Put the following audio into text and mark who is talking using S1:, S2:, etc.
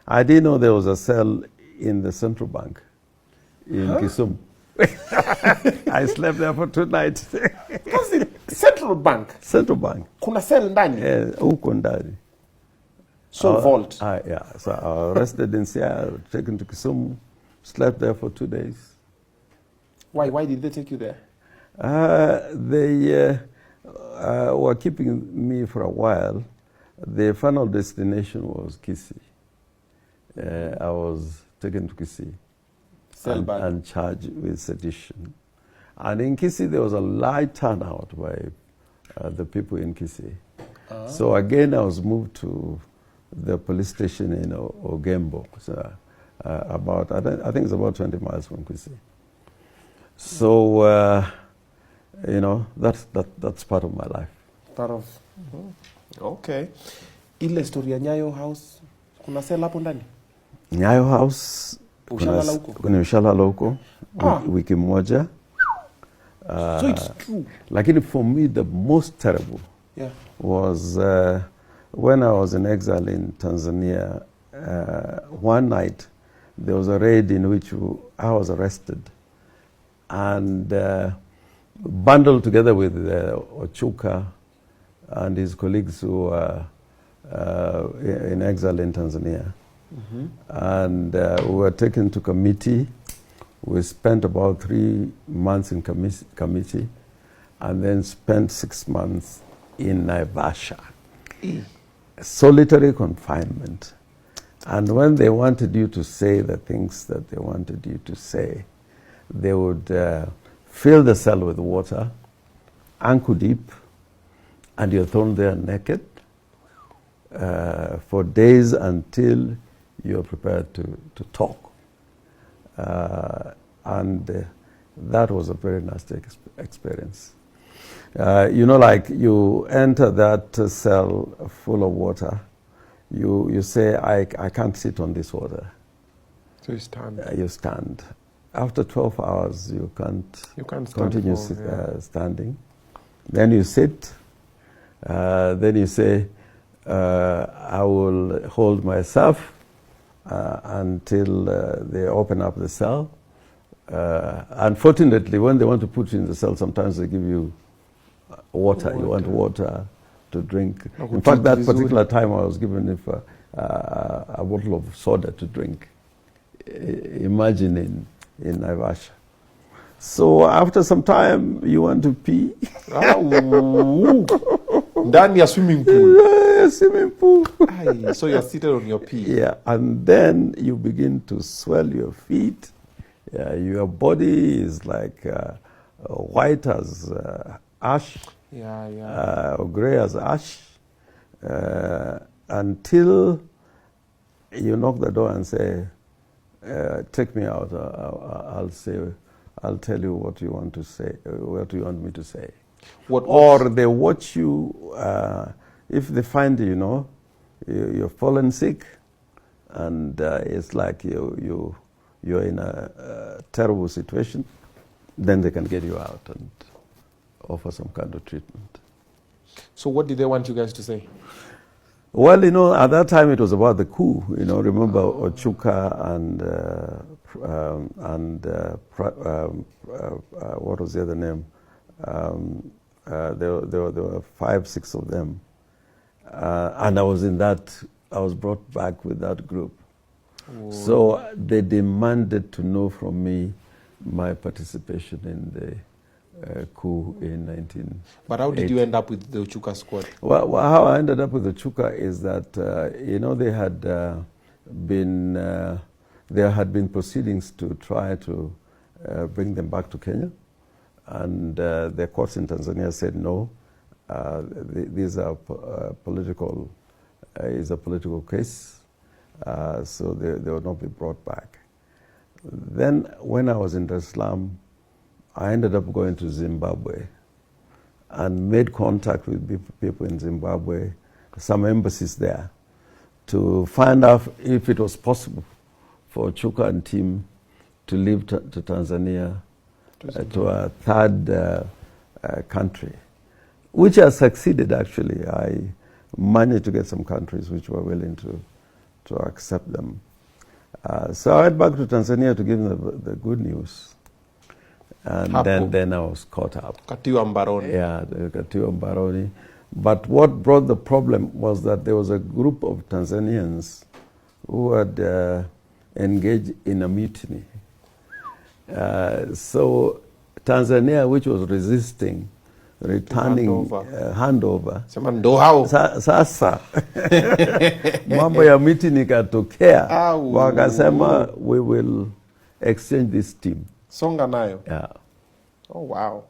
S1: I didn't know there was a cell in the central bank in Kisumu. I slept there for 2 nights.
S2: What's the central bank?
S1: Central bank.
S2: Kuna cell ndani?
S1: Huko ndani.
S2: So vault.
S1: Yeah. So I was arrested in Siaya, taken to Kisumu, slept there for 2 days.
S2: Why? Why did they take you there?
S1: They were keeping me for a while. The final destination was Kisii. I was taken to Kisii and charged with sedition. And in Kisii, there was a light turnout by the people in Kisii. So again, I was moved to the police station in Orengo. So, I think it's about 20 miles from Kisii. So, that's part of my life.
S2: Part of. Okay. Ile story ya Nyayo House, kuna cell hapo ndani?
S1: Nyayo House, ushalala huko wiki moja.
S2: So it's true.
S1: Lakini for me, the most terrible was when I was in exile in Tanzania. One night, there was a raid in which I was arrested and bundled together with Ochuka and his colleagues who were in exile in Tanzania. And we were taken to committee. We spent about 3 months in committee and then spent 6 months in Naivasha. Solitary confinement. And when they wanted you to say the things that they wanted you to say, they would fill the cell with water, ankle deep, and you're thrown there naked for days until you're prepared to talk. And that was a very nasty experience. Like you enter that cell full of water, you say, I can't sit on this water.
S2: So you stand.
S1: You stand. After 12 hours, you can't continue standing. Then you sit. Then you say, I will hold myself until they open up the cell. Unfortunately, when they want to put you in the cell, sometimes they give you water. You want water to drink. In fact, that particular time I was given a bottle of soda to drink. Imagine in Naivasha. So after some time, you want to pee.
S2: Ndani ya swimming pool.
S1: Yeah, swimming pool.
S2: So you're seated on your pee.
S1: Yeah, and then you begin to swell your feet. Your body is like white as ash. Or gray as ash. Until you knock the door and say, take me out. I'll tell you what you want to say, what you want me to say. Or they watch you, if they find, you're fallen sick, and it's like you're in a terrible situation, then they can get you out and offer some kind of treatment.
S2: So what did they want you guys to say?
S1: Well, at that time it was about the coup. Remember Ochuka and what was the other name? There were 5, 6 of them, and I was brought back with that group. Whoa. So they demanded to know from me my participation in the coup in 1980.
S2: But how did you end up with the Ochuka squad?
S1: Well, how I ended up with the Ochuka is that there had been proceedings to try to bring them back to Kenya. And the courts in Tanzania said no. These are political. Is a political case, so they will not be brought back. Then, when I was in Dar es Salaam, I ended up going to Zimbabwe, and made contact with people in Zimbabwe, some embassies there, to find out if it was possible for Ochuka and team to leave to Tanzania. To a third country, which has succeeded actually. I managed to get some countries which were willing to accept them. So I went back to Tanzania to give them the good news. And then I was caught up.
S2: Katiwa mbaroni.
S1: Yeah, katiwa mbaroni. But what brought the problem was that there was a group of Tanzanians who had engaged in a mutiny. So Tanzania, which was resisting returning handover.
S2: Sema ndo hao.
S1: Sasa mambo ya mutiny ikatokea, wakasema we will exchange this team.
S2: Songa nayo.
S1: Yeah.
S2: Oh wow.